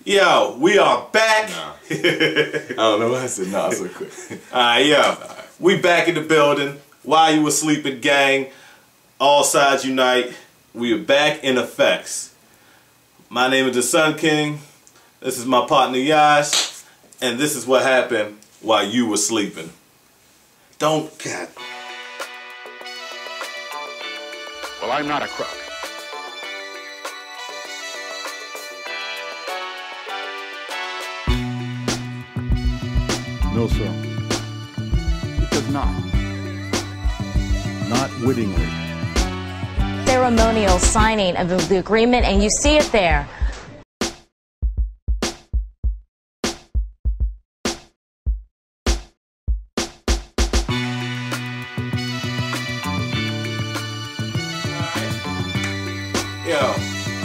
Yo, we are back. Nah. I don't know why I said nah so quick. Alright, yo. We back in the building. While you were sleeping, gang. All sides unite. We are back in effects. My name is the Sun King. This is my partner Yash. And this is what happened while you were sleeping. God. Well, I'm not a crook. No, sir. It does not. Not wittingly. Ceremonial signing of the agreement, and you see it there. Yo,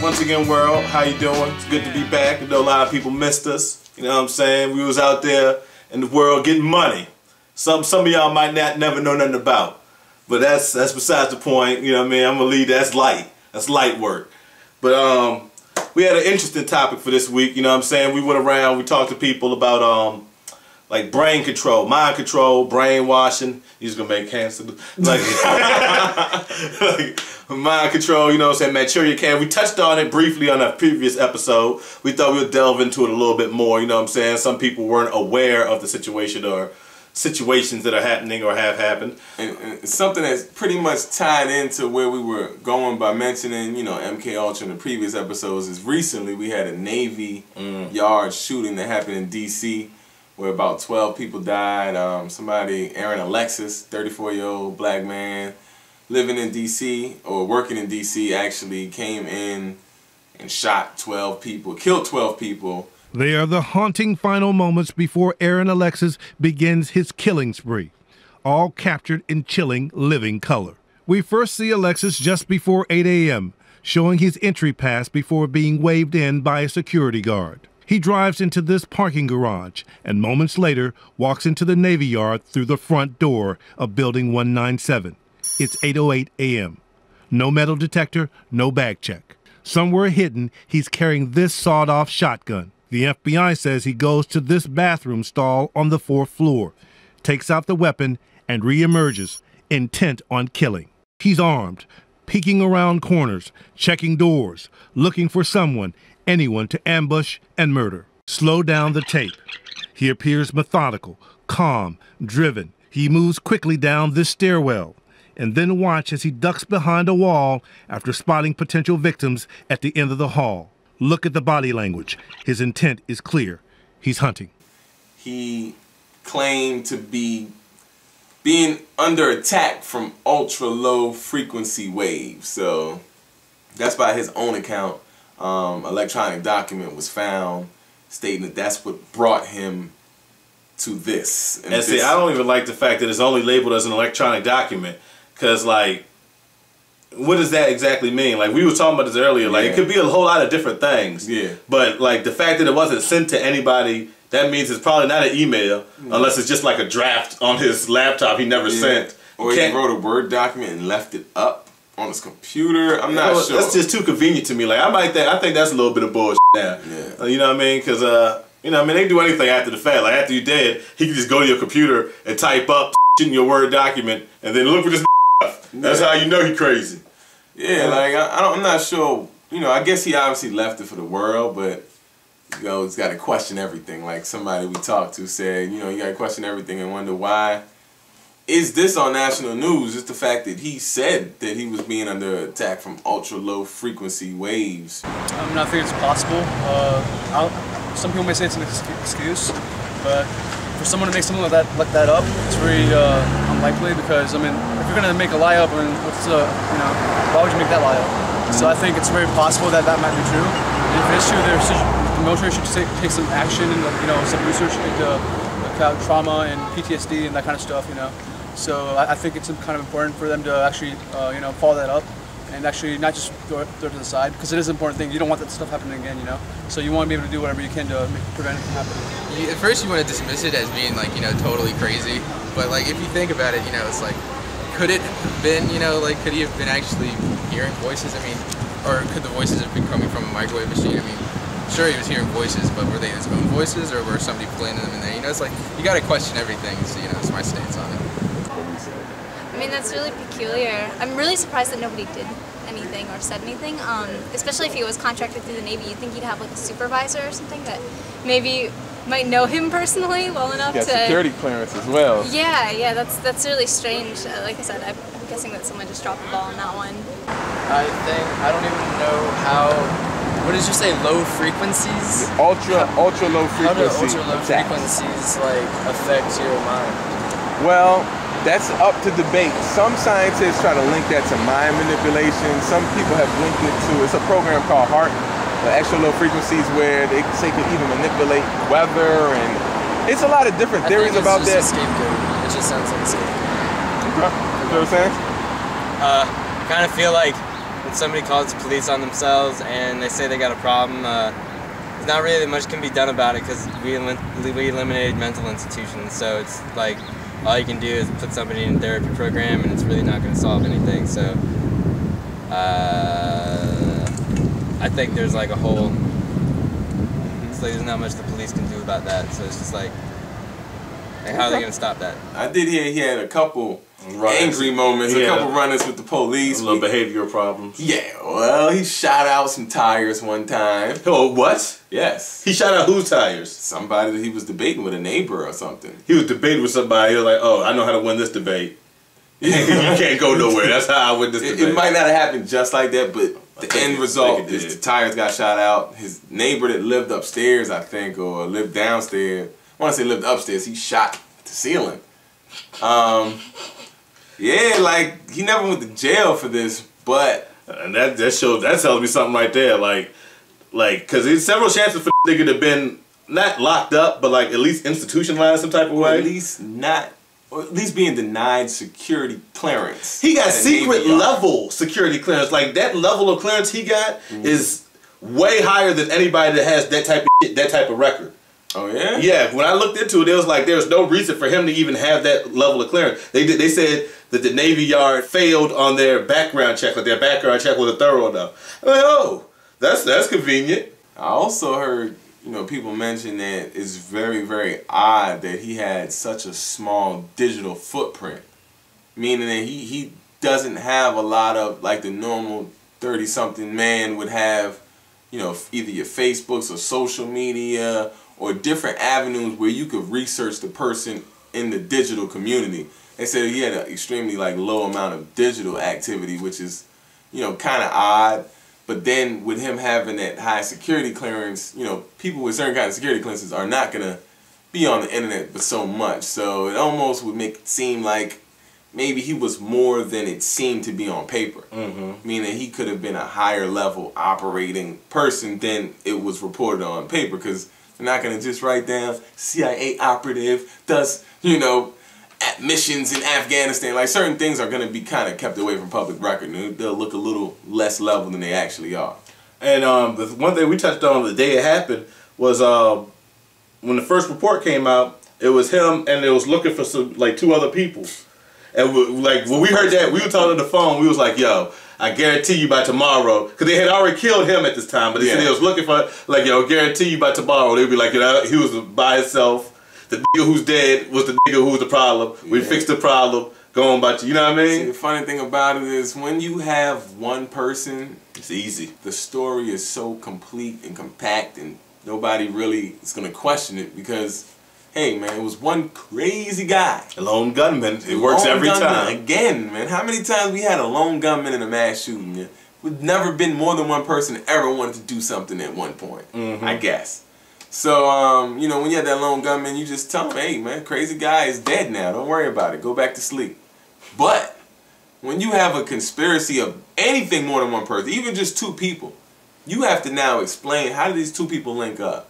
once again, world, how you doing? It's good to be back. I know a lot of people missed us. You know what I'm saying? We was out there in the world getting money. Some of y'all might not never know nothing about. But that's besides the point. You know what I mean? I'm gonna leave that's light. That's light work. But we had an interesting topic for this week. You know what I'm saying? We went around, we talked to people about like brain control, mind control, brainwashing. You're just gonna make cancer. Like, like mind control, you know what I'm saying, Manchuria can. We touched on it briefly on a previous episode. We thought we would delve into it a little bit more, you know what I'm saying? Some people weren't aware of the situation or situations that are happening or have happened. And something that's pretty much tied into where we were going by mentioning, you know, MK Ultra in the previous episodes is recently we had a Navy Yard shooting that happened in D.C. where about 12 people died. Somebody, Aaron Alexis, 34-year-old black man, living in D.C. or working in D.C. actually came in and shot 12 people, killed 12 people. They are the haunting final moments before Aaron Alexis begins his killing spree, all captured in chilling living color. We first see Alexis just before 8 a.m., showing his entry pass before being waved in by a security guard. He drives into this parking garage and moments later walks into the Navy Yard through the front door of Building 197. It's 8:08 a.m. No metal detector, no bag check. Somewhere hidden, he's carrying this sawed-off shotgun. The FBI says he goes to this bathroom stall on the 4th floor, takes out the weapon, and reemerges, intent on killing. He's armed, peeking around corners, checking doors, looking for someone, anyone to ambush and murder. Slow down the tape. He appears methodical, calm, driven. He moves quickly down this stairwell, and then watch as he ducks behind a wall after spotting potential victims at the end of the hall. Look at the body language. His intent is clear. He's hunting. He claimed to be being under attack from ultra low frequency waves. So that's by his own account. Electronic document was found stating that that's what brought him to this. And see, I don't even like the fact that it's only labeled as an electronic document, because like, what does that exactly mean? Like, we were talking about this earlier. Like, it could be a whole lot of different things. Yeah. But like the fact that it wasn't sent to anybody, that means it's probably not an email, unless it's just like a draft on his laptop he never sent. Or he wrote a Word document and left it up on his computer. I'm not sure. That's just too convenient to me. Like, I think that's a little bit of bullshit now. Yeah. You know what I mean? Because you know what I mean, they do anything after the fact. Like, after you're dead, he can just go to your computer and type up in your Word document and then look for this stuff. That's how you know he crazy. Yeah, like I'm not sure. You know, I guess he obviously left it for the world, but you know, he's got to question everything. Like somebody we talked to said, you know, you got to question everything and wonder why is this on national news? Just the fact that he said that he was being under attack from ultra low frequency waves. I think it's possible. Some people may say it's an excuse, but for someone to make something like that up, it's very unlikely, because I mean, if you're gonna make a lie up, I mean, you know, why would you make that lie up? So I think it's very possible that that might be true. And if it is true, the military should take some action and, you know, some research into trauma and PTSD and that kind of stuff, you know. So I think it's kind of important for them to actually, you know, follow that up and actually not just throw it to the side, because it is an important thing. You don't want that stuff happening again, you know. So you want to be able to do whatever you can to prevent it from happening. At first you want to dismiss it as being like, you know, totally crazy, but like if you think about it, you know, it's like, could it have been, you know, like could he have been actually hearing voices? I mean, or could the voices have been coming from a microwave machine? I mean, sure he was hearing voices, but were they his own voices or were somebody playing them in there? You know, it's like you got to question everything. So, you know, it's my stance on it. I mean, that's really peculiar. I'm really surprised that nobody did anything or said anything, especially if he was contracted through the Navy. You'd think he'd have like a supervisor or something that maybe might know him personally well enough to... security clearance as well. Yeah, that's really strange. Like I said, I'm guessing that someone just dropped the ball on that one. I don't even know how, what did you say, low frequencies? Ultra low frequency. How do ultra low frequencies like affect your mind? Well, that's up to debate. Some scientists try to link that to mind manipulation. Some people have linked it to, it's a program called HART, the extra low frequencies, where they say can even manipulate weather, and it's a lot of different theories about that. It's just a scapegoat. It just sounds like a scapegoat. Okay. You know what I'm saying? Kind of feel like when somebody calls the police on themselves and they say they got a problem, there's not really much can be done about it because we eliminated mental institutions. So it's like all you can do is put somebody in a therapy program, and it's really not going to solve anything. So I think there's like a whole. It's like there's not much the police can do about that. So it's just like how are they going to stop that? I did hear he had a couple angry moments, a couple run-ins with the police. A little behavioral problems. Yeah, well, he shot out some tires one time. Oh, what? Yes. He shot out whose tires? Somebody that he was debating with, a neighbor or something. He was debating with somebody. He was like, oh, I know how to win this debate. You can't go nowhere. That's how I win this debate. It might not have happened just like that, but the end result is the tires got shot out. His neighbor that lived upstairs, I think, or lived downstairs, I want to say lived upstairs, he shot the ceiling. Yeah, like, he never went to jail for this, but... And that tells me something right there, like, because there's several chances for nigga to have been, not locked up, but like at least institutionalized some type of way. At least not, or at least being denied security clearance. He got secret level security clearance. Like, that level of clearance he got is way higher than anybody that has that type of shit, that type of record. Oh yeah? Yeah, when I looked into it, it was like there was no reason for him to even have that level of clearance. They said that the Navy Yard failed on their background check, like their background check wasn't thorough enough. I'm like, oh, that's convenient. I also heard, you know, people mention that it's very, very odd that he had such a small digital footprint. Meaning that he doesn't have a lot of, like the normal 30-something man would have, you know, either your Facebooks or social media or different avenues where you could research the person in the digital community. They said he had an extremely like low amount of digital activity, which is, you know, kind of odd. But then with him having that high security clearance, you know, people with certain kind of security clearances are not going to be on the internet but so much. So it almost would make it seem like maybe he was more than it seemed to be on paper. Meaning he could have been a higher level operating person than it was reported on paper, because they're not going to just write down CIA operative does, you know, missions in Afghanistan. Like, certain things are going to be kind of kept away from public record. They'll look a little less level than they actually are. And the one thing we touched on the day it happened was when the first report came out, it was him and it was looking for some, like, 2 other people. And like when we heard that, we were talking on the phone. We was like, "Yo, I guarantee you by tomorrow," because they had already killed him at this time. But they said they was looking for, like, "Yo, guarantee you by tomorrow." They'd be like, "You know, he was by himself. The nigga who's dead was the nigga who was the problem. We fixed the problem. Go on about you." You know what I mean? See, the funny thing about it is when you have one person, it's easy. The story is so complete and compact, and nobody really is gonna question it because, hey man, it was one crazy guy. A lone gunman. It works every time. Again, man, how many times we had a lone gunman in a mass shooting? Yeah? We've never been more than one person that ever wanted to do something at one point, I guess. So, you know, when you have that lone gunman, you just tell him, hey man, crazy guy is dead now. Don't worry about it. Go back to sleep. But when you have a conspiracy of anything more than one person, even just 2 people, you have to now explain, how did these 2 people link up?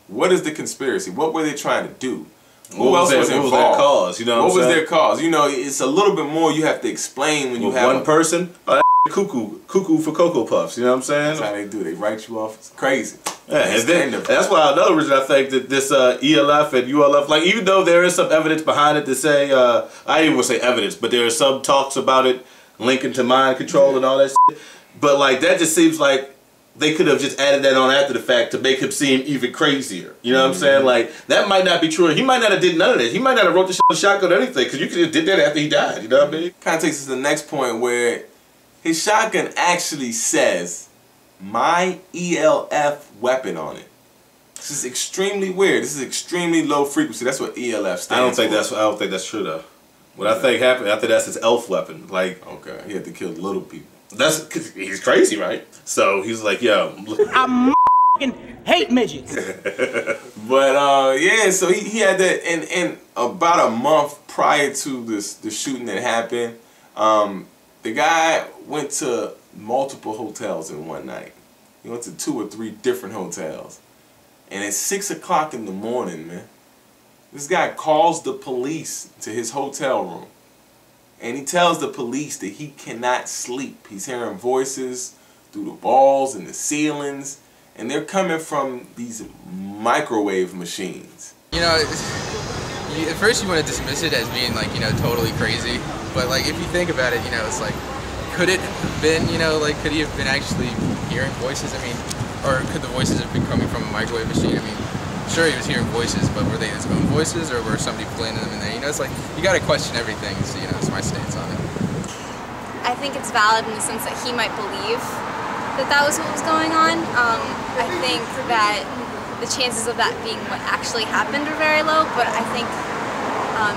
What is the conspiracy? What were they trying to do? Who else was involved? What was their cause? You know what was their cause? You know, it's a little bit more you have to explain when you have one person. Cuckoo for Cocoa Puffs. You know what I'm saying? That's how they do. They write you off. It's crazy. Yeah, and then, that's why another reason I think that this E.L.F. and U.L.F., like, even though there is some evidence behind it to say, I even would say evidence, but there are some talks about it linking to mind control and all that shit. But like, that just seems like they could have just added that on after the fact to make him seem even crazier. You know what I'm saying? Like, that might not be true. He might not have did none of that. He might not have wrote the shit on the shotgun or anything, because you could have did that after he died. You know what I mean? Kind of takes us to the next point where his shotgun actually says, "My E.L.F. weapon" on it. This is extremely weird. This is extremely low frequency. That's what E.L.F. stands for. I don't think that's true though. What I think happened, I think that's his E.L.F. weapon. Like, okay, he had to kill little people. That's because he's crazy, right? So he's like, yo, I hate midgets. But yeah, so he had that, and about a month prior to the shooting that happened, the guy went to multiple hotels in one night. He went to 2 or 3 different hotels, and at 6 o'clock in the morning, man, this guy calls the police to his hotel room. And he tells the police that he cannot sleep. He's hearing voices through the walls and the ceilings, and they're coming from these microwave machines. You know, at first you want to dismiss it as being like, you know, totally crazy, but like if you think about it, you know, it's like, could it have been, you know, like could he have been actually hearing voices? I mean, or could the voices have been coming from a microwave machine? I mean, sure he was hearing voices, but were they his own voices or were somebody playing them in there? You know, it's like, you gotta question everything, so, you know, it's my stance on it. I think it's valid in the sense that he might believe that that was what was going on. I think that the chances of that being what actually happened are very low, but I think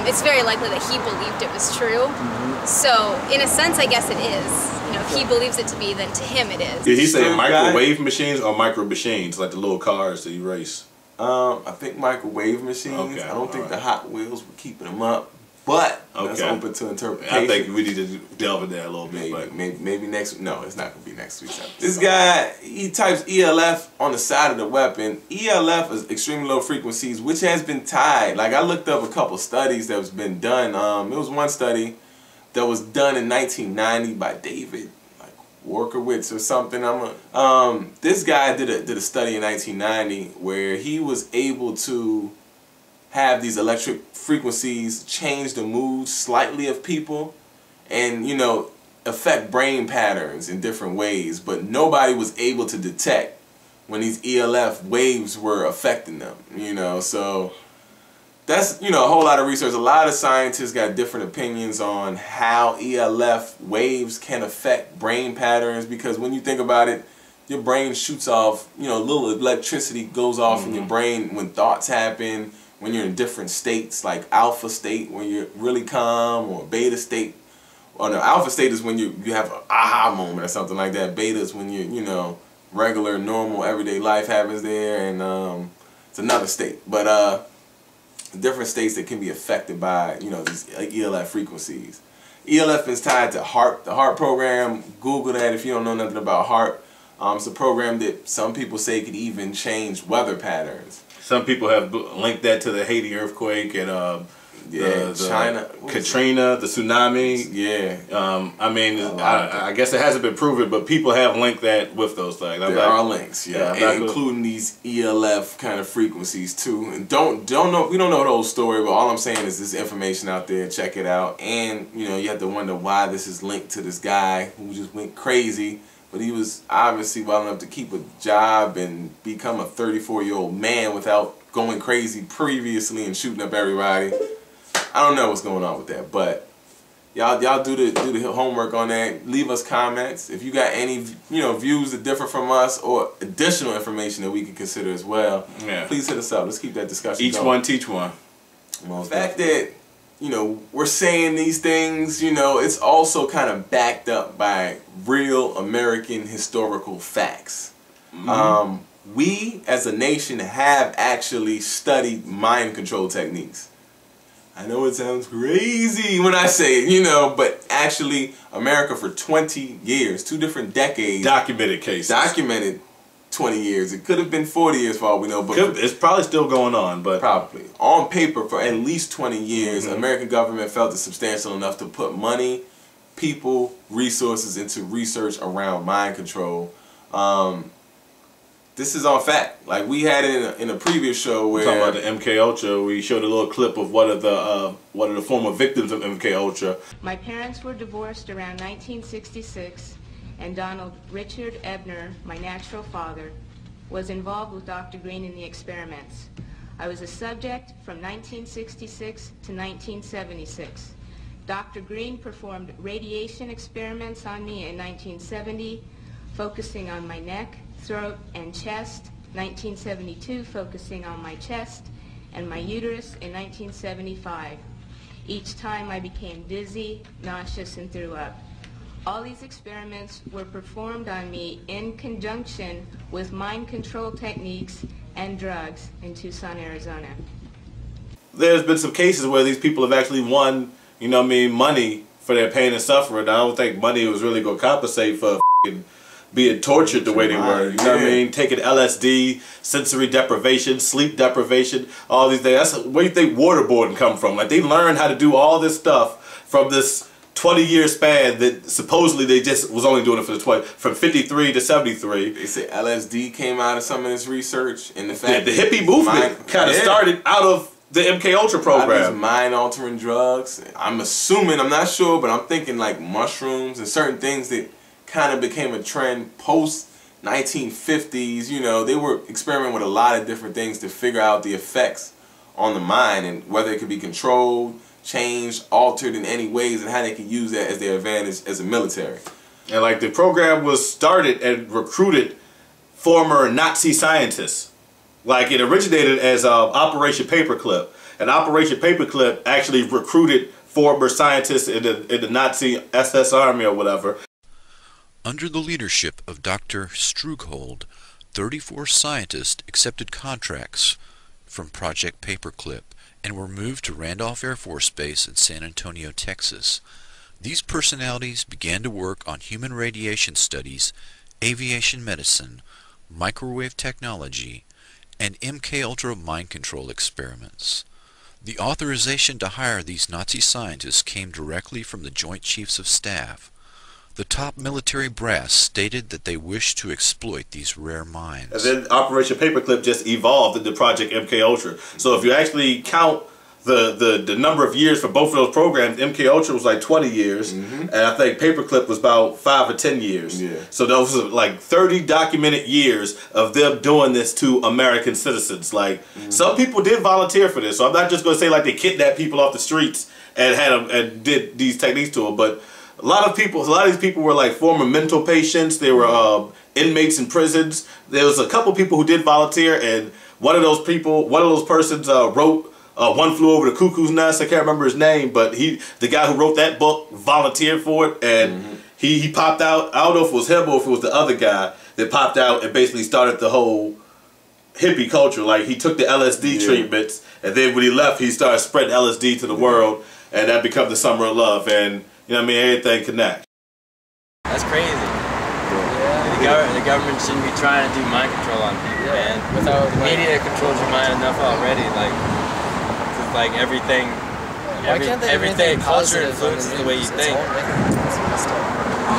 it's very likely that he believed it was true. So, in a sense, I guess it is. You know, if he believes it to be, then to him it is. Did he say microwave machines or micro machines, like the little cars that you race? I think microwave machines. Okay, I don't think the Hot Wheels were keeping them up, but that's open to interpretation. I think we need to delve in there a little bit. But maybe next. No, it's not gonna be next week's episode. This guy, he types E.L.F. on the side of the weapon. E.L.F. is extremely low frequencies, which has been tied. Like, I looked up a couple studies that has been done. It was one study that was done in 1990 by David Workowitz or something. This guy did a study in 1990 where he was able to have these electric frequencies change the mood slightly of people, and you know, affect brain patterns in different ways, but nobody was able to detect when these E.L.F. waves were affecting them. You know, so that's, you know, a whole lot of research. A lot of scientists got different opinions on how E.L.F. waves can affect brain patterns, because when you think about it, your brain shoots off, you know, a little electricity goes off in your brain when thoughts happen, when you're in different states, like alpha state when you're really calm, or beta state. Or no, alpha state is when you have an aha moment or something like that. Beta is when you know, regular, normal, everyday life happens there, and it's another state. But different states that can be affected by, you know, these E.L.F. frequencies. E.L.F. is tied to HARP, the HARP program. Google that if you don't know nothing about HARP. It's a program that some people say could even change weather patterns. some people have linked that to the Haiti earthquake and China, Katrina, the tsunami. Yeah. I mean, I guess it hasn't been proven, but people have linked that with those things. There are links, and including these E.L.F. kind of frequencies too. And don't know, we don't know the whole story, but all I'm saying is this information out there. Check it out, and you know, you have to wonder why this is linked to this guy who just went crazy. But he was obviously well enough to keep a job and become a 34-year-old man without going crazy previously and shooting up everybody. I don't know what's going on with that, but y'all do the homework on that. Leave us comments if you got any views that differ from us or additional information that we can consider as well. Yeah. Please hit us up. Let's keep that discussion going. Each one teach one. The fact that we're saying these things, it's also kind of backed up by real American historical facts. Mm-hmm. We as a nation have actually studied mind control techniques. I know it sounds crazy when I say it, but actually America for 20 years, 2 different decades. Documented cases. Documented 20 years. It could have been 40 years for all we know. But it's probably still going on. But probably. On paper, for at least 20 years, the American government felt it substantial enough to put money, people, resources into research around mind control. This is on fact. Like we had it in a previous show where talking about the MK Ultra, we showed a little clip of one of the former victims of MK Ultra. My parents were divorced around 1966, and Donald Richard Ebner, my natural father, was involved with Dr. Green in the experiments. I was a subject from 1966 to 1976. Dr. Green performed radiation experiments on me in 1970, focusing on my neck, throat, and chest, 1972 focusing on my chest and my uterus in 1975. Each time I became dizzy, nauseous, and threw up. All these experiments were performed on me in conjunction with mind control techniques and drugs in Tucson, Arizona. There's been some cases where these people have actually won, you know what I mean, money for their pain and suffering. I don't think money was really going to compensate for being tortured the way they were. You know what I mean? Taking LSD, sensory deprivation, sleep deprivation, all these things. That's where you think waterboarding come from. Like, they learned how to do all this stuff from this 20-year span that supposedly they just was only doing it for the from 53 to 73. They say LSD came out of some of this research, and the fact the hippie movement kind of started out of the MK Ultra program. Mind-altering drugs. I'm assuming, I'm not sure, but I'm thinking like mushrooms and certain things that kind of became a trend post 1950s. You know, they were experimenting with a lot of different things to figure out the effects on the mind and whether it could be controlled, changed, altered in any ways, and how they could use that as their advantage as a military. And like, the program was started and recruited former Nazi scientists. Like, it originated as Operation Paperclip, and Operation Paperclip actually recruited former scientists in the Nazi SS Army or whatever. Under the leadership of Dr. Strughold, 34 scientists accepted contracts from Project Paperclip and were moved to Randolph Air Force Base in San Antonio, Texas. These personalities began to work on human radiation studies, aviation medicine, microwave technology, and MK Ultra mind control experiments. The authorization to hire these Nazi scientists came directly from the Joint Chiefs of Staff. The top military brass stated that they wished to exploit these rare minds. And then Operation Paperclip just evolved into Project MK Ultra. So if you actually count the number of years for both of those programs, MK Ultra was like 20 years, and I think Paperclip was about 5 or 10 years. Yeah. So those are like 30 documented years of them doing this to American citizens. Like, some people did volunteer for this, so I'm not just going to say like they kidnapped people off the streets and had them and did these techniques to them, but a lot of these people were like former mental patients. They were inmates in prisons. There was a couple people who did volunteer, and one of those persons wrote One Flew Over the Cuckoo's Nest. I can't remember his name, but the guy who wrote that book volunteered for it, and he popped out. I don't know if it was him or if it was the other guy that popped out and basically started the whole hippie culture. Like, he took the LSD treatments, and then when he left, he started spreading LSD to the world, and that became the Summer of Love. And you know what I mean? Everything connects. That's crazy. Yeah. The government shouldn't be trying to do mind control on people, man. The media controls your mind enough already. Like everything, culture influences the way you think.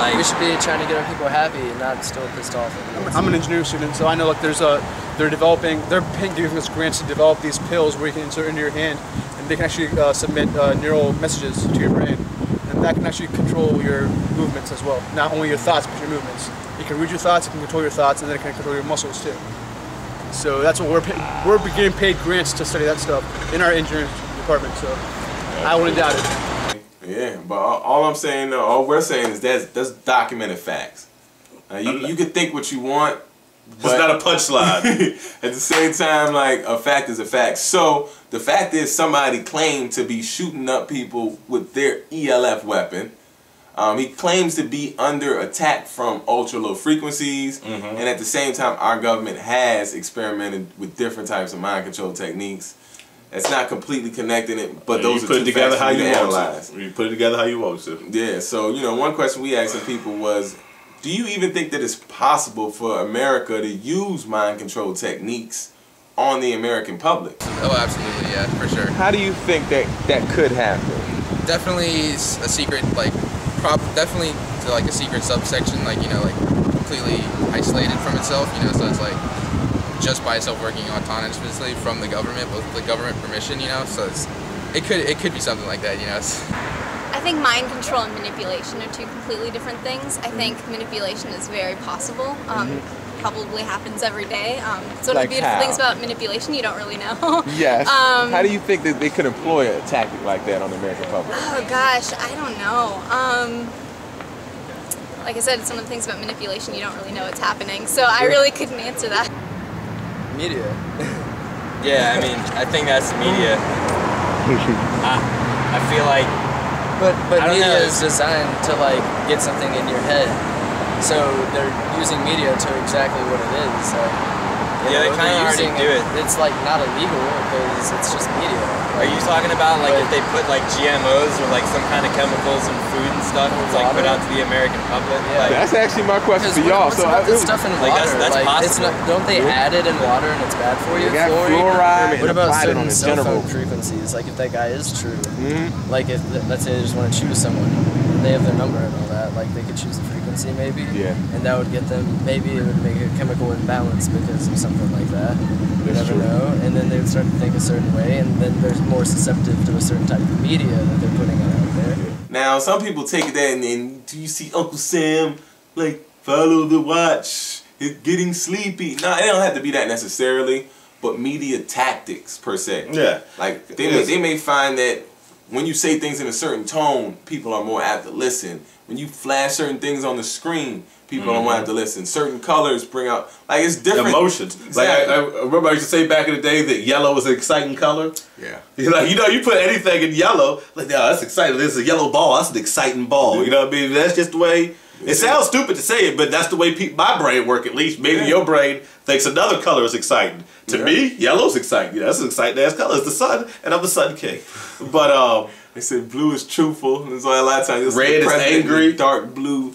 Like, we should be trying to get our people happy and not still pissed off. I'm an engineering student, so I know like they're giving us grants to develop these pills where you can insert into your hand, and they can actually submit neural messages to your brain. And that can actually control your movements as well. Not only your thoughts, but your movements. You can read your thoughts, it can control your thoughts, and then it can control your muscles too. So that's what we're getting paid grants to study that stuff in our engineering department. So I wouldn't doubt it. Yeah, but all I'm saying, though, all we're saying is that's documented facts. You can think what you want, but it's not a punchline. At the same time, like, a fact is a fact. So the fact is, somebody claimed to be shooting up people with their E.L.F. weapon. He claims to be under attack from ultra low frequencies, and at the same time, our government has experimented with different types of mind control techniques. It's not completely connecting it, but those are two facts how you analyze. You put it together how you want to. Yeah. So one question we asked some people was, do you even think that it's possible for America to use mind control techniques on the American public? Oh, absolutely, yeah, for sure. How do you think that could happen? Definitely a secret, definitely to like a secret subsection, like completely isolated from itself, so it's like just by itself working autonomously from the government with the government permission, so it could be something like that, I think mind control and manipulation are two completely different things. I think manipulation is very possible. Probably happens every day. So Like the beautiful how? things about manipulation, you don't really know. Yes. How do you think that they could employ a tactic like that on the American public? Oh gosh, I don't know. Like I said, some of the things about manipulation, you don't really know what's happening. So I really couldn't answer that. Media. Yeah, I mean, I think that's the media. I feel like. But I don't media know. is designed to like get something in your head. So they're using media to exactly what it is. Yeah, they kind of already do it. It's like not illegal because it's just media. Are you talking about like if they put like GMOs or like some kind of chemicals in food and stuff that's like put out to the American public? Yeah. Like, That's actually my question for y'all. So the stuff in like, water, that's like, possible. it's not, don't they add it in water and it's bad for you? They got Fluoride. fluoride What and about applied it on certain the cell phone general- frequencies? Like if that guy is true, like if let's say they just want to choose someone, they have their number and all that. Like they could choose the frequency maybe, and that would get them. Maybe it would make a chemical imbalance because of something like that. You never know. And then they would start to think a certain way, and then they're more susceptible to a certain type of media that they're putting out there. Now, some people take that and then, do you see Uncle Sam, like, follow the watch, it's getting sleepy. No, it don't have to be that necessarily, but media tactics, per se. Yeah. Like, they may find that when you say things in a certain tone, people are more apt to listen. When you flash certain things on the screen, people are more apt to listen. Certain colors bring out, like, it's different. Emotions. Exactly. Like, I remember I used to say back in the day that yellow was an exciting color. Yeah. You put anything in yellow, like, yeah, that's exciting. This is a yellow ball. That's an exciting ball. You know what I mean? That's just the way. It sounds stupid to say it, but that's the way my brain works. At least maybe your brain thinks another color is exciting. To me, yellow's exciting. That's an exciting ass color. It's the sun, and I'm the sun king. But they said blue is truthful. That's why a lot of times red is angry. Dark blue.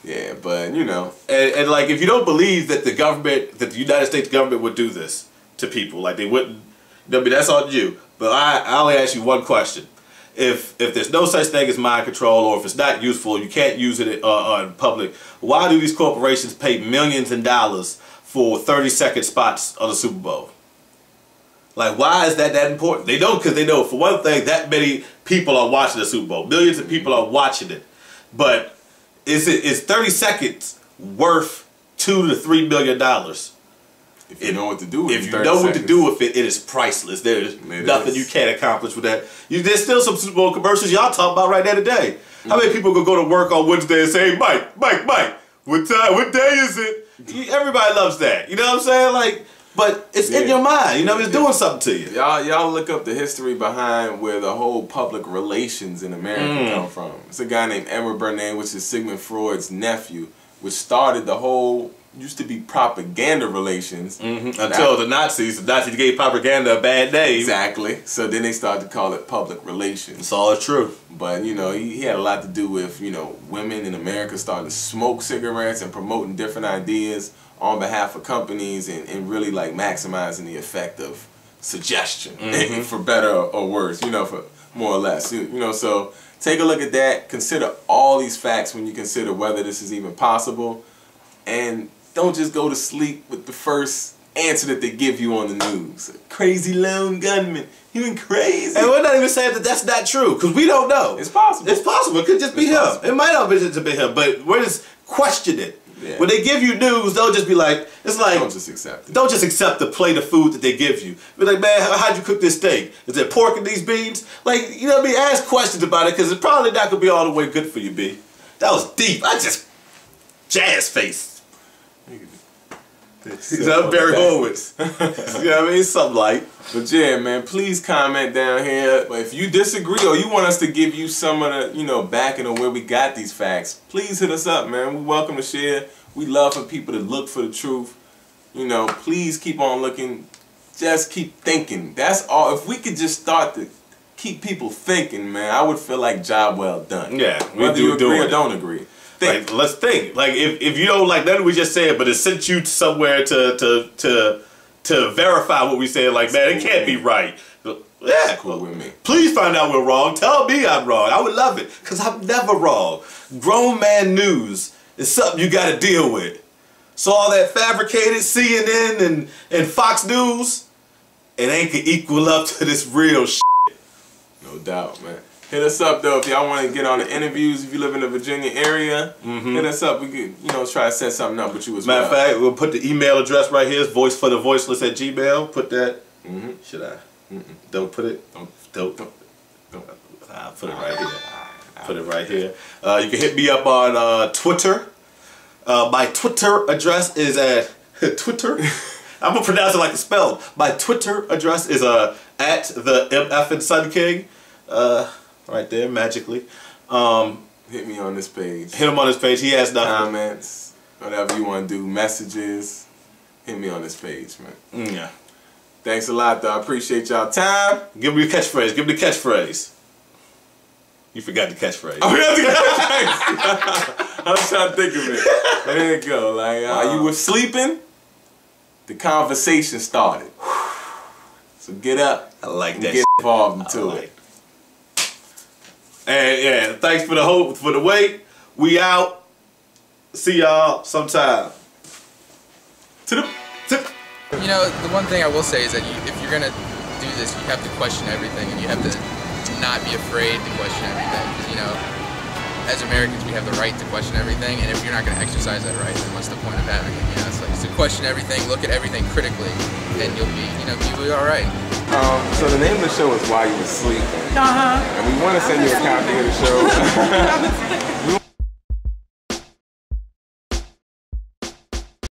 Yeah, but you know, and like if you don't believe that the government, that the United States government would do this to people, like they wouldn't. I mean, that's on you. But I only ask you one question. If there's no such thing as mind control, or if it's not useful, you can't use it in public, why do these corporations pay millions of dollars for 30-second spots on the Super Bowl? Like, why is that important? They don't, because they know, for one thing, that many people are watching the Super Bowl. Millions of people are watching it. But is 30 seconds worth $2 to $3 million? If you know what to do with it. If you know what to do with it, it is priceless. There's nothing you can't accomplish with that. There's still some Super Bowl commercials y'all talk about right now today. How many people go to work on Wednesday and say, hey, Mike, what day is it? Everybody loves that. You know what I'm saying? Like, but it's in your mind. You know, it's doing something to you. Y'all look up the history behind where the whole public relations in America come from. It's a guy named Edward Bernays, which is Sigmund Freud's nephew, which started the whole, used to be propaganda relations. Until the Nazis gave propaganda a bad name. Exactly. So then they started to call it public relations. It's all true. But, you know, he had a lot to do with, you know, women in America starting to smoke cigarettes and promoting different ideas on behalf of companies and really, like, maximizing the effect of suggestion, for better or worse, you know, for more or less. You know, so take a look at that. Consider all these facts when you consider whether this is even possible. And don't just go to sleep with the first answer that they give you on the news. Crazy lone gunman. You been crazy. And we're not even saying that that's not true, because we don't know. It's possible. It's possible. It could just be him. It might not be just be him, but we're just questioning it. Yeah. When they give you news, they'll just be like, it's like, don't just accept it. Don't just accept the plate of food that they give you. Be like, man, how'd you cook this steak? Is there pork in these beans? Like, you know what I mean? Ask questions about it, because it's probably not going to be all the way good for you, B. That was deep. I just, jazz face. He's up Barry Horowitz. You know what I mean? Something like. But yeah, man, please comment down here. But if you disagree or you want us to give you some of the, you know, backing of where we got these facts, please hit us up, man. We welcome to share. We love for people to look for the truth. You know, please keep on looking. Just keep thinking. That's all. If we could just start to keep people thinking, man, I would feel like job well done. Yeah, whether you agree or don't agree. Like, let's think. Like, if you don't like nothing we just said, but it sent you somewhere to verify what we said, like, man, it can't be right. Yeah, cool with me. Please find out we're wrong. Tell me I'm wrong. I would love it, because I'm never wrong. Grown man news is something you got to deal with. So all that fabricated CNN and Fox News, it ain't gonna equal up to this real shit. No doubt, man. Hit us up though if y'all want to get on the interviews. If you live in the Virginia area, hit us up. We could, try to set something up with you as well. Matter of fact, we'll put the email address right here. It's voiceforthevoiceless@gmail. Put that. Should I? Don't put it. Don't. I'll put it right here. Put it right here. You can hit me up on Twitter. My Twitter address is at Twitter. I'm gonna pronounce it like it's spelled. My Twitter address is at the MF and Sun King. Right there, magically. Hit me on this page. Hit him on this page. He has nothing. Comments, whatever you want to do, messages. Hit me on this page, man. Yeah. Thanks a lot, though. I appreciate y'all time. Give me your catchphrase. Give me the catchphrase. You forgot the catchphrase. Oh, yeah, the catchphrase. I was trying to think of it. There you go. Like, while you were sleeping, the conversation started. So get up. I like that. Get involved into it. And yeah, thanks for the wait. We out. See y'all sometime. You know, the one thing I will say is that if you're gonna do this, you have to question everything, and you have to not be afraid to question everything. Because as Americans, we have the right to question everything, and if you're not gonna exercise that right, then what's the point of having it? It's like to question everything, look at everything critically, and you'll be, you'll be all right. So the name of the show is While You Were Sleeping. And we want to send you a copy of the show.